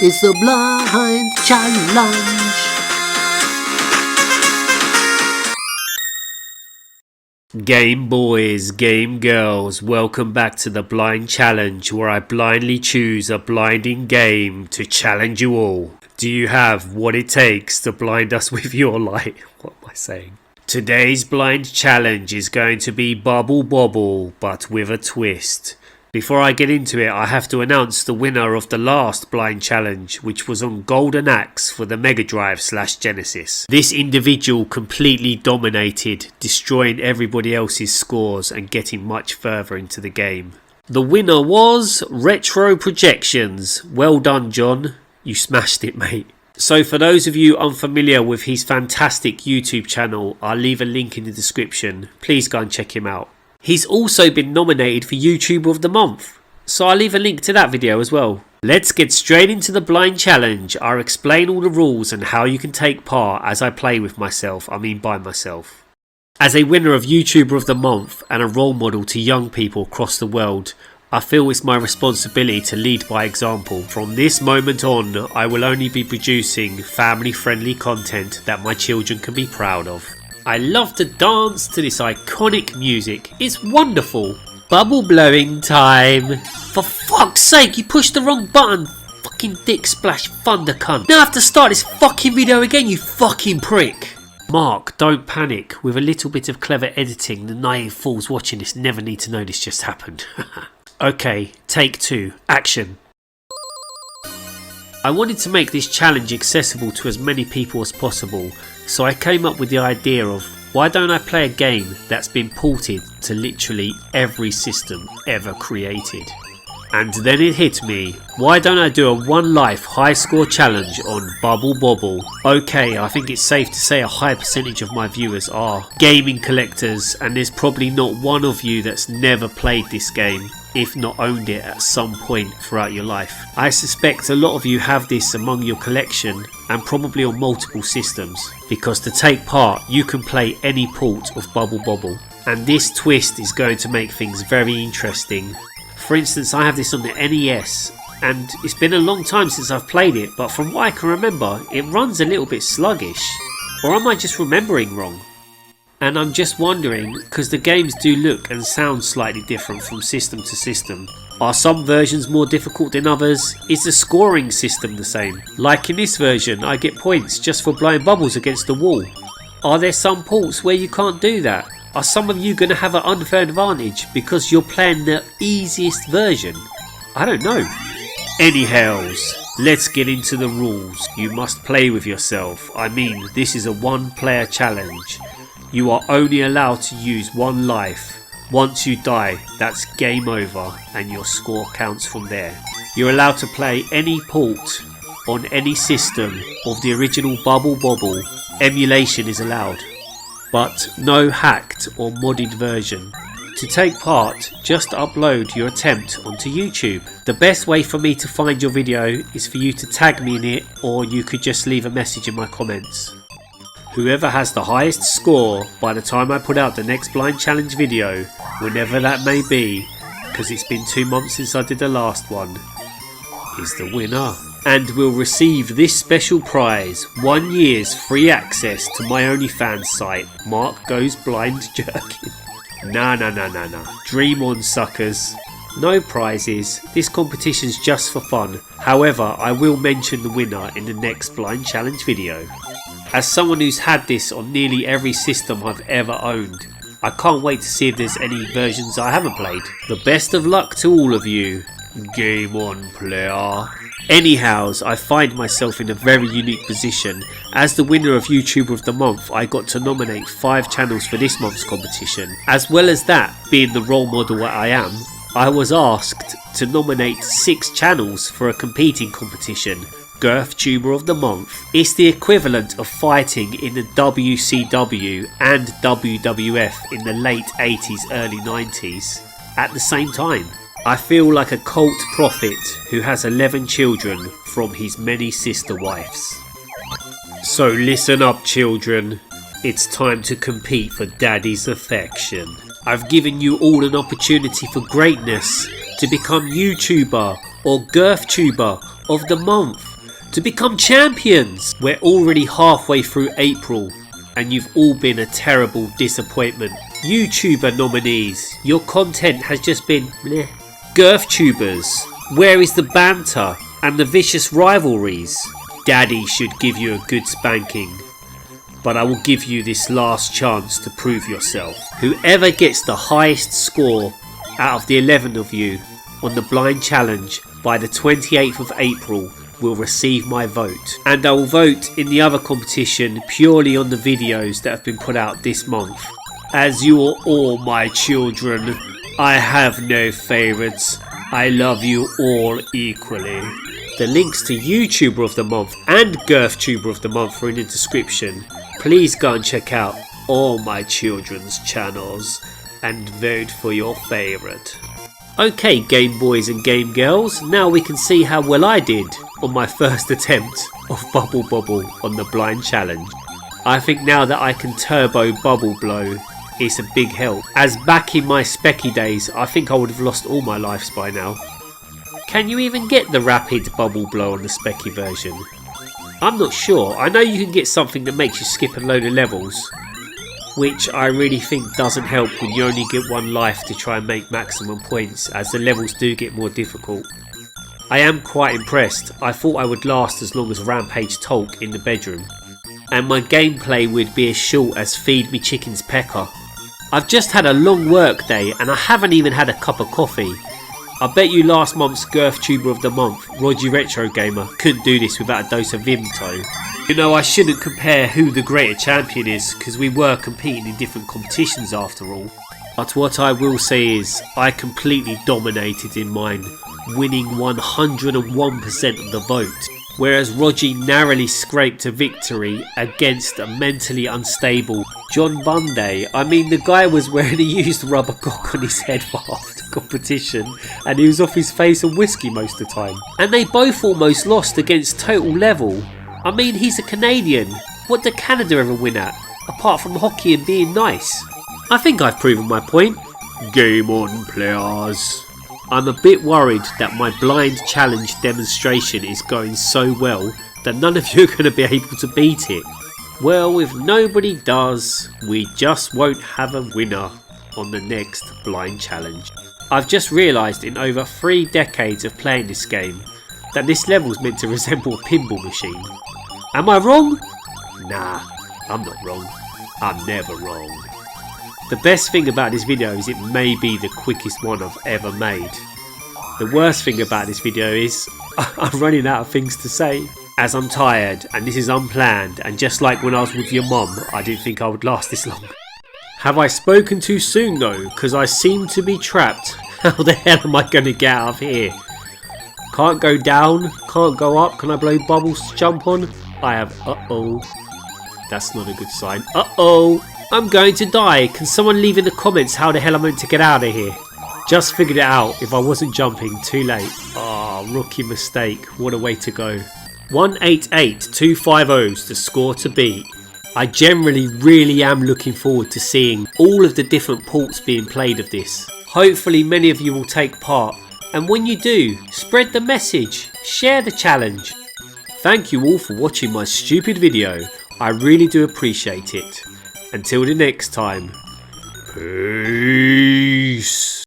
It's a blind challenge. Game boys, game girls, welcome back to the blind challenge, where I blindly choose a blinding game to challenge you all. Do you have what it takes to blind us with your light? What am I saying? Today's blind challenge is going to be Bubble Bobble, but with a twist. Before I get into it, I have to announce the winner of the last blind challenge, which was on Golden Axe for the Mega Drive / Genesis. This individual completely dominated, destroying everybody else's scores and getting much further into the game. The winner was Retro Projections. Well done, John. You smashed it, mate. So for those of you unfamiliar with his fantastic YouTube channel, I'll leave a link in the description. Please go and check him out. He's also been nominated for YouTuber of the Month, so I'll leave a link to that video as well. Let's get straight into the blind challenge. I'll explain all the rules and how you can take part as I play with myself, by myself. As a winner of YouTuber of the Month and a role model to young people across the world, I feel it's my responsibility to lead by example. From this moment on, I will only be producing family-friendly content that my children can be proud of. I love to dance to this iconic music. It's wonderful. Bubble blowing time. For fuck's sake, you pushed the wrong button. Fucking dick splash thunder cunt. Now I have to start this fucking video again, you fucking prick. Mark, don't panic. With a little bit of clever editing, the naive fools watching this never need to know this just happened. Okay, take 2. Action. I wanted to make this challenge accessible to as many people as possible, so I came up with the idea of, why don't I play a game that's been ported to literally every system ever created? And then it hit me, why don't I do a one life high score challenge on Bubble Bobble? Okay, I think it's safe to say a high percentage of my viewers are gaming collectors, and there's probably not one of you that's never played this game, if not owned it at some point throughout your life. I suspect a lot of you have this among your collection, and probably on multiple systems, because to take part you can play any port of Bubble Bobble, and this twist is going to make things very interesting. For instance, I have this on the NES, and it's been a long time since I've played it, but from what I can remember, it runs a little bit sluggish. Or am I just remembering wrong? And I'm just wondering, because the games do look and sound slightly different from system to system. Are some versions more difficult than others? Is the scoring system the same? Like in this version, I get points just for blowing bubbles against the wall. Are there some ports where you can't do that? Are some of you going to have an unfair advantage because you're playing the easiest version? I don't know. Anyhows, let's get into the rules. You must play with yourself. This is a one-player challenge. You are only allowed to use one life. Once you die, that's game over and your score counts from there. You're allowed to play any port on any system of the original Bubble Bobble. Emulation is allowed, but no hacked or modded version. To take part, just upload your attempt onto YouTube. The best way for me to find your video is for you to tag me in it, or you could just leave a message in my comments. Whoever has the highest score by the time I put out the next blind challenge video, whenever that may be, because it's been 2 months since I did the last one, is the winner. And will receive this special prize, 1 year's free access to my OnlyFans site, Mark Goes Blind Jerkin. Nah. Dream on, suckers. No prizes, this competition's just for fun. However, I will mention the winner in the next blind challenge video. As someone who's had this on nearly every system I've ever owned, I can't wait to see if there's any versions I haven't played. The best of luck to all of you. Game on, player. Anyhows, I find myself in a very unique position. As the winner of YouTuber of the Month, I got to nominate 5 channels for this month's competition. As well as that, being the role model that I am, I was asked to nominate 6 channels for a competing competition. GirthTuber of the Month. It's the equivalent of fighting in the WCW and WWF in the late 80s, early 90s at the same time. I feel like a cult prophet who has 11 children from his many sister wives. So listen up, children. It's time to compete for Daddy's affection. I've given you all an opportunity for greatness to become YouTuber or GirthTuber of the Month. to become champions. We're already halfway through April and you've all been a terrible disappointment. YouTuber nominees, your content has just been bleh. GirthTubers, where is the banter and the vicious rivalries? Daddy should give you a good spanking, but I will give you this last chance to prove yourself. Whoever gets the highest score out of the 11 of you on the blind challenge by the 28th of April will receive my vote, and I will vote in the other competition purely on the videos that have been put out this month. As you are all my children, I have no favourites. I love you all equally. The links to YouTuber of the Month and GirthTuber of the Month are in the description. Please go and check out all my children's channels and vote for your favourite. Okay, Game Boys and Game Girls, now we can see how well I did on my first attempt of Bubble Bobble on the blind challenge. I think now that I can turbo Bubble Blow, it's a big help, as back in my Specky days I think I would have lost all my lives by now. Can you even get the rapid Bubble Blow on the Specky version? I'm not sure. I know you can get something that makes you skip a load of levels, which I really think doesn't help when you only get one life to try and make maximum points, as the levels do get more difficult. I am quite impressed. I thought I would last as long as Rampage Tolk in the bedroom, and my gameplay would be as short as Feed Me Chicken's pecker. I've just had a long work day and I haven't even had a cup of coffee. I bet you last month's GirthTuber of the Month, Roger Retro Gamer, couldn't do this without a dose of Vimto. You know, I shouldn't compare who the greater champion is, because we were competing in different competitions after all. But what I will say is, I completely dominated in mine, winning 101% of the vote. Whereas Roger narrowly scraped a victory against a mentally unstable John Bunday. I mean, the guy was wearing a used rubber cock on his head for half the competition, and he was off his face and whiskey most of the time. And they both almost lost against Total Level. I mean, he's a Canadian. What did Canada ever win at, apart from hockey and being nice? I think I've proven my point. Game on, players. I'm a bit worried that my blind challenge demonstration is going so well that none of you are going to be able to beat it. Well, if nobody does, we just won't have a winner on the next blind challenge. I've just realised in over 3 decades of playing this game that this level's meant to resemble a pinball machine. Am I wrong? Nah, I'm not wrong. I'm never wrong. The best thing about this video is it may be the quickest one I've ever made. The worst thing about this video is I'm running out of things to say, as I'm tired and this is unplanned, and just like when I was with your mum, I didn't think I would last this long. Have I spoken too soon though? Because I seem to be trapped. How the hell am I going to get out of here? Can't go down, can't go up. Can I blow bubbles to jump on? I have, uh-oh. That's not a good sign. Uh-oh. I'm going to die. Can someone leave in the comments how the hell I'm meant to get out of here? Just figured it out. If I wasn't jumping, too late. Ah, rookie mistake. What a way to go. 188,250 is the score to beat. I generally really am looking forward to seeing all of the different ports being played of this. Hopefully many of you will take part. And when you do, spread the message. Share the challenge. Thank you all for watching my stupid video. I really do appreciate it. Until the next time, peace.